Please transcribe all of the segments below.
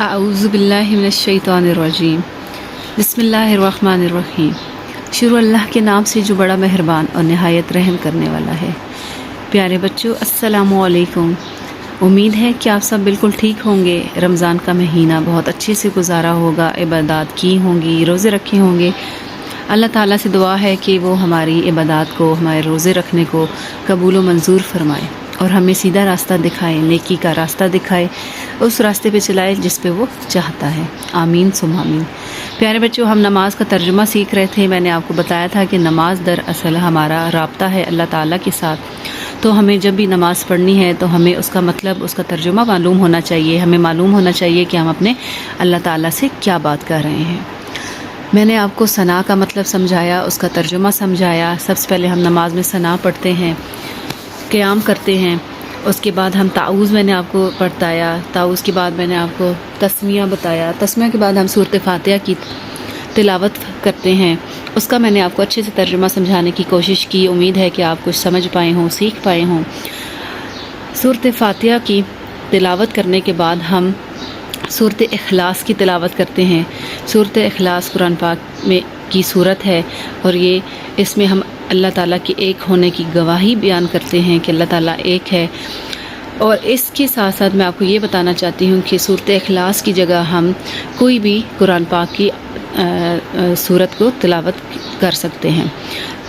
अऊज़ु बिल्लाहि मिनश्शैतानिर्रजीम बिस्मिल्लाहिर्रहमानिर्रहीम। शुरू अल्लाह के नाम से जो बड़ा मेहरबान और नहायत रहम करने वाला है। प्यारे बच्चों, अस्सलामु अलैकुम। उम्मीद है कि आप सब बिल्कुल ठीक होंगे। रमज़ान का महीना बहुत अच्छे से गुजारा होगा, इबादत की होंगी, रोज़े रखे होंगे। अल्लाह ताला से दुआ है कि वो हमारी इबादत को, हमारे रोज़े रखने को कबूल व मंजूर फरमाए और हमें सीधा रास्ता दिखाए, नेकी का रास्ता दिखाए, उस रास्ते पे चलाए जिस पे वो चाहता है। आमीन सुम्मा आमीन। प्यारे बच्चों, हम नमाज का तर्जुमा सीख रहे थे। मैंने आपको बताया था कि नमाज दरअसल हमारा राब्ता है अल्लाह ताला के साथ। तो हमें जब भी नमाज़ पढ़नी है तो हमें उसका मतलब, उसका तर्जुमा मालूम होना चाहिए। हमें मालूम होना चाहिए कि हम अपने अल्लाह ताला से क्या बात कर रहे हैं। मैंने आपको सना का मतलब समझाया, उसका तर्जुमा समझाया। सबसे पहले हम नमाज में सना पढ़ते हैं, क़याम करते हैं। उसके बाद हम ताऊज़ मैंने आपको बताया। ताऊज़ के बाद मैंने आपको तस्मिया बताया। तस्मिया के बाद हम सूरत फातिहा की तिलावत करते हैं। उसका मैंने आपको अच्छे से तर्जुमा समझाने की कोशिश की। उम्मीद है कि आप कुछ समझ पाए हों, सीख पाए हों। सूरत फातिहा की तिलावत करने के बाद हम सूरत इखलास की तिलावत करते हैं। सूरत इखलास कुरान पाक में की सूरत है और इसमें हम अल्लाह ताला के एक होने की गवाही बयान करते हैं कि अल्लाह ताला एक है। और इसके साथ साथ मैं आपको ये बताना चाहती हूँ कि सूरत इखलास की जगह हम कोई भी कुरान पाक की सूरत को तिलावत कर सकते हैं।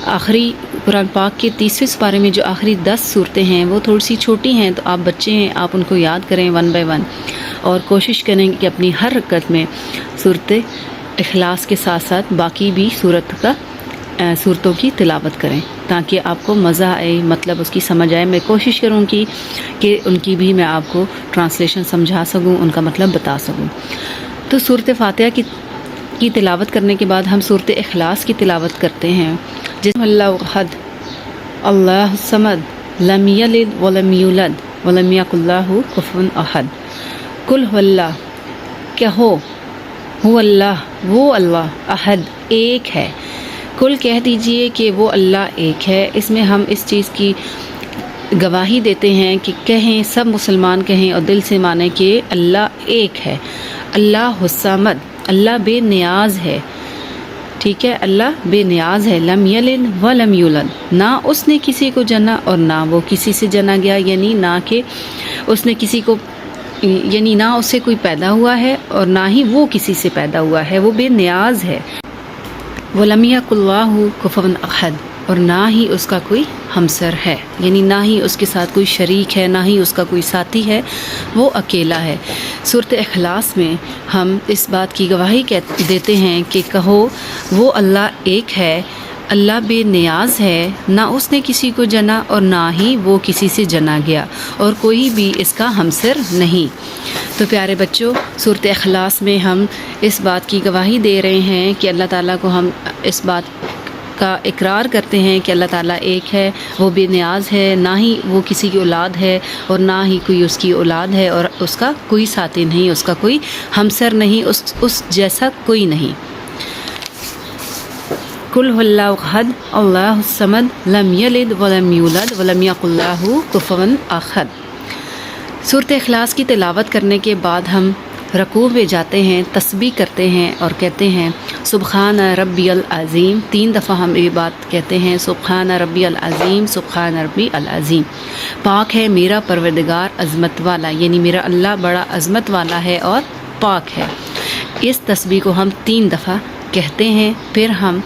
आखिरी कुरान पाक के 30वें सुपारे में जो आखिरी 10 सूरतें हैं वो थोड़ी सी छोटी हैं, तो आप बच्चे हैं, आप उनको याद करें 1 बाय 1 और कोशिश करें कि अपनी हर रकअत में सूरत इखलास के साथ साथ बाकी भी सूरतों की तिलावत करें ताकि आपको मज़ा आए, मतलब उसकी समझ आए। मैं कोशिश करूँगी कि उनकी भी मैं आपको ट्रांसलेशन समझा सकूँ, उनका मतलब बता सकूँ। तो सूरत फातिहा की तिलावत करने के बाद हम सूरत इखलास की तिलावत करते हैं। जिसमें अल्लाहु अहद, अल्लाहु समद, लम यलिद वलम यूलद वलम यकुल लहू कुफुवन अहद। कुल हुवल्लाह, कहो हुवल्लाह, वो अल्लाह, अहद एक है। कुल कह दीजिए कि वो अल्लाह एक है। इसमें हम इस चीज़ की गवाही देते हैं कि कहें, सब मुसलमान कहें और दिल से माने कि अल्लाह एक है। अल्लाह समद, अल्लाह बेनियाज है। ठीक है, अल्लाह बेनियाज है। लम यलिद व लम यूलद, ना उसने किसी को जना और ना वो किसी से जना गया, यानी ना कि उसने किसी को, यानी ना उससे कोई पैदा हुआ है और ना ही वो किसी से पैदा हुआ है। वो बेनियाज है। वलम यकुल लहू कुफुवन अहद, और ना ही उसका कोई हमसर है, यानी ना ही उसके साथ कोई शरीक है, ना ही उसका कोई साथी है, वो अकेला है। सूरत इखलास में हम इस बात की गवाही देते हैं कि कहो वो अल्लाह एक है, अल्लाह बेनियाज है, ना उसने किसी को जना और ना ही वो किसी से जना गया और कोई भी इसका हमसर नहीं। तो प्यारे बच्चों, सूरत इखलास में हम इस बात की गवाही दे रहे हैं कि अल्लाह ताला को हम इस बात का इकरार करते हैं कि अल्लाह ताला एक है, वो बेनियाज है, ना ही वो किसी की औलाद है और ना ही कोई उसकी औलाद है और उसका कोई साथी नहीं, उसका कोई हमसर नहीं, उस जैसा कोई नहीं। कुल हुवल्लाहु अहद, अल्लाहु समद, लम यलिद वलम यूलद वलम यकुल लहू कुफुवन अहद। सूरत इखलास की तिलावत करने के बाद हम रकूअ में जाते हैं, तस्बीह करते हैं और कहते हैं सुब्हान रब्बियल अज़ीम। 3 दफ़ा हम ये बात कहते हैं, सुब्हान रब्बियल अज़ीम, सुब्हान रब्बियल अज़ीम। पाक है मेरा परवरदिगार अज़मत वाला, यानी मेरा अल्लाह बड़ा अज़मत वाला है और पाक है। इस तस्बीह को हम 3 दफ़ा कहते हैं। फिर हम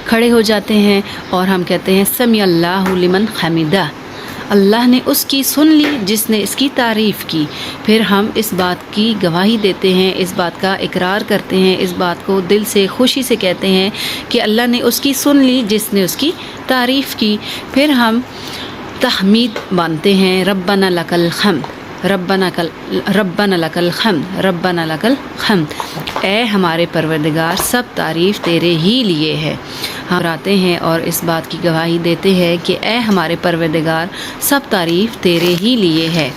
खड़े हो जाते हैं और हम कहते हैं समी अल्लाहु लिमन हमिदा, अल्लाह ने उसकी सुन ली जिसने इसकी तारीफ़ की। फिर हम इस बात की गवाही देते हैं, इस बात का इकरार करते हैं, इस बात को दिल से खुशी से कहते हैं कि अल्लाह ने उसकी सुन ली जिसने उसकी तारीफ़ की। फिर हम तहमीद मानते हैं, रब्बना लकल हम्द, रब्बना लकल हम्द, रब्बना लकल हम्द। ऐ हमारे परवरदिगार, सब तारीफ़ तेरे ही लिए है। हम आते हैं और इस बात की गवाही देते हैं कि ऐ हमारे परवरदिगार, सब तारीफ़ तेरे ही लिए है।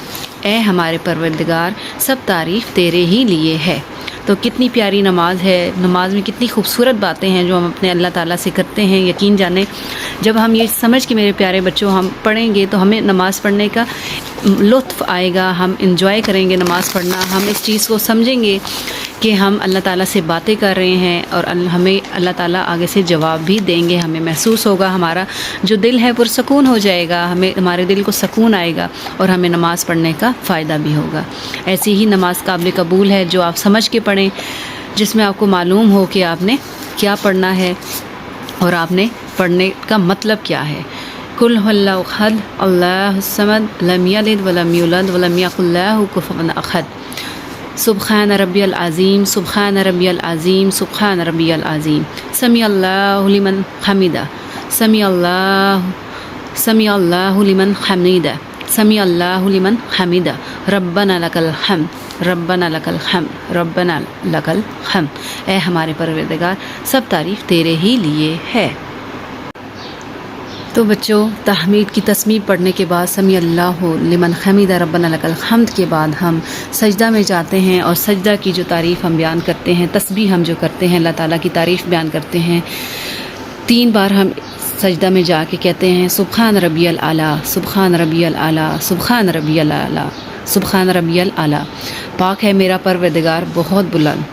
ऐ हमारे परवरदिगार, सब तारीफ़ तेरे ही लिए है। तो कितनी प्यारी नमाज है। नमाज में कितनी खूबसूरत बातें हैं जो हम अपने अल्लाह ताला से करते हैं। यकीन जाने जब हम ये समझ के मेरे प्यारे बच्चों हम पढ़ेंगे तो हमें नमाज़ पढ़ने का लुत्फ़ आएगा, हम इंजॉय करेंगे नमाज़ पढ़ना, हम इस चीज़ को समझेंगे कि हम अल्लाह ताला से बातें कर रहे हैं और हमें अल्लाह ताला आगे से जवाब भी देंगे। हमें महसूस होगा, हमारा जो दिल है पुरसकून हो जाएगा, हमारे दिल को सुकून आएगा और हमें नमाज़ पढ़ने का फ़ायदा भी होगा। ऐसी ही नमाज़ काबिल कबूल है जो आप समझ के पढ़ें, जिसमें आपको मालूम हो कि आपने क्या पढ़ना है और आपने पढ़ने का मतलब क्या है। कुल हुवल्लाहु अहद अल्लाहुस समद लम यलिद वलम यूलद वलम यकुल लहू कुफुवन अहद। सुब्हान रब्बियल अज़ीम, सुब्हान रब्बियल अज़ीम, सुब्हान रब्बियल अज़ीम। समी अल्लाहु लिमन हमिदा, समी अल्लाहु लिमन हमीदा, समी अल्लाहु लिमन हमिदा। रब्बना लकल हम्द, रब्बना लकल हम्द, रब्बना लकल हम्द। ऐ हमारे परवरदिगार, सब तारीफ़ तेरे ही लिए है। तो बच्चों, तहमीद की तस्मीह पढ़ने के बाद समी अल्लाहु लिमन हमीदा रब्बना लकल हम्द के बाद हम सजदा में जाते हैं और सजदा की जो तारीफ़ हम बयान करते हैं, तस्बीह हम जो करते हैं, अल्लाह ताला की तारीफ़ बयान करते हैं। 3 बार हम सजदा में जाके कहते हैं सुब्हान रब्बियल आला, सुब्हान रब्बियल आला, सुब्हान रब्बियल आला, सुब्हान रब्बियल आला। पाक है मेरा परवरदिगार बहुत बुलंद।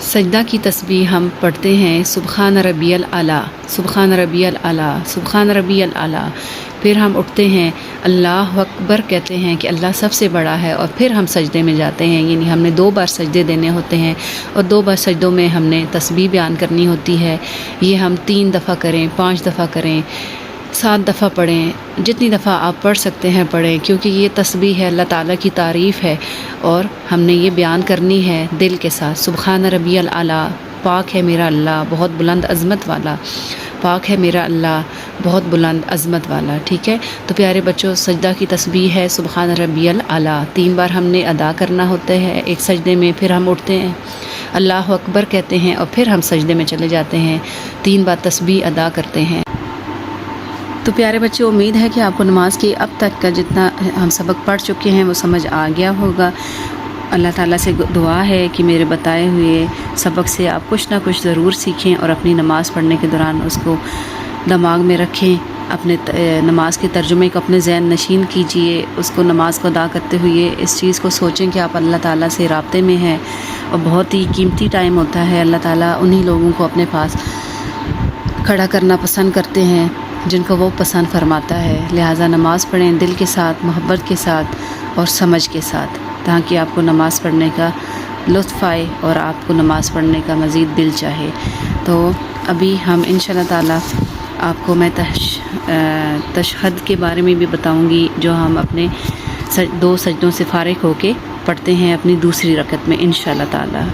सजदा की तस्बीह हम पढ़ते हैं सुब्हान रब्बियल आला, सुब्हान रब्बियल आला, सुब्हान रब्बियल आला। फिर हम उठते हैं, अल्लाह अकबर कहते हैं कि अल्लाह सबसे बड़ा है, और फिर हम सजदे में जाते हैं। यानी हमने 2 बार सजदे देने होते हैं और 2 बार सजदों में हमने तस्बीह बयान करनी होती है। ये हम 3 दफ़ा करें, 5 दफ़ा करें, 7 दफ़ा पढ़ें, जितनी दफ़ा आप पढ़ सकते हैं पढ़ें, क्योंकि ये तस्बीह है, अल्लाह ताला की तारीफ़ है और हमने ये बयान करनी है दिल के साथ। सुब्हान रब्बियल आला, पाक है मेरा अल्लाह बहुत बुलंद अज़मत वाला, पाक है मेरा अल्लाह बहुत बुलंद अज़मत वाला। ठीक है, तो प्यारे बच्चों, सजदा की तस्बीह है सुब्हान रब्बियल आला। 3 बार हमने अदा करना होता है एक सजदे में। फिर हम उठते हैं, अल्लाह अकबर कहते हैं और फिर हम सजदे में चले जाते हैं, 3 बार तस्बीह अदा करते हैं। तो प्यारे बच्चों, उम्मीद है कि आपको नमाज की अब तक का जितना हम सबक पढ़ चुके हैं वो समझ आ गया होगा। अल्लाह ताला से दुआ है कि मेरे बताए हुए सबक से आप कुछ ना कुछ ज़रूर सीखें और अपनी नमाज़ पढ़ने के दौरान उसको दिमाग में रखें। अपने नमाज के तर्जुमे को अपने ज़हन नशीन कीजिए। उसको नमाज को अदा करते हुए इस चीज़ को सोचें कि आप अल्लाह ताला से राब्ते में हैं और बहुत ही कीमती टाइम होता है। अल्लाह ताला उन्हीं लोगों को अपने पास खड़ा करना पसंद करते हैं जिनको वो पसंद फरमाता है। लिहाजा नमाज़ पढ़ें दिल के साथ, मोहब्बत के साथ और समझ के साथ, ताकि आपको नमाज़ पढ़ने का लुत्फ़ आए और आपको नमाज़ पढ़ने का मज़ीद दिल चाहे। तो अभी हम इंशाअल्लाह ताला आपको मैं तशहद के बारे में भी बताऊंगी, जो हम अपने 2 सजदों से फ़ारिग होके पढ़ते हैं अपनी दूसरी रकत में इंशाअल्लाह ताला।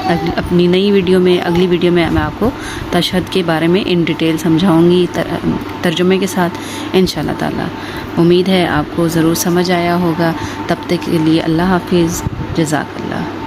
अपनी नई वीडियो में, अगली वीडियो में मैं आपको तशहद के बारे में इन डिटेल समझाऊंगी तर्जुमे के साथ इंशाअल्लाह ताला। उम्मीद है आपको ज़रूर समझ आया होगा। तब तक के लिए अल्लाह हाफिज़, जज़ाकल्लाह।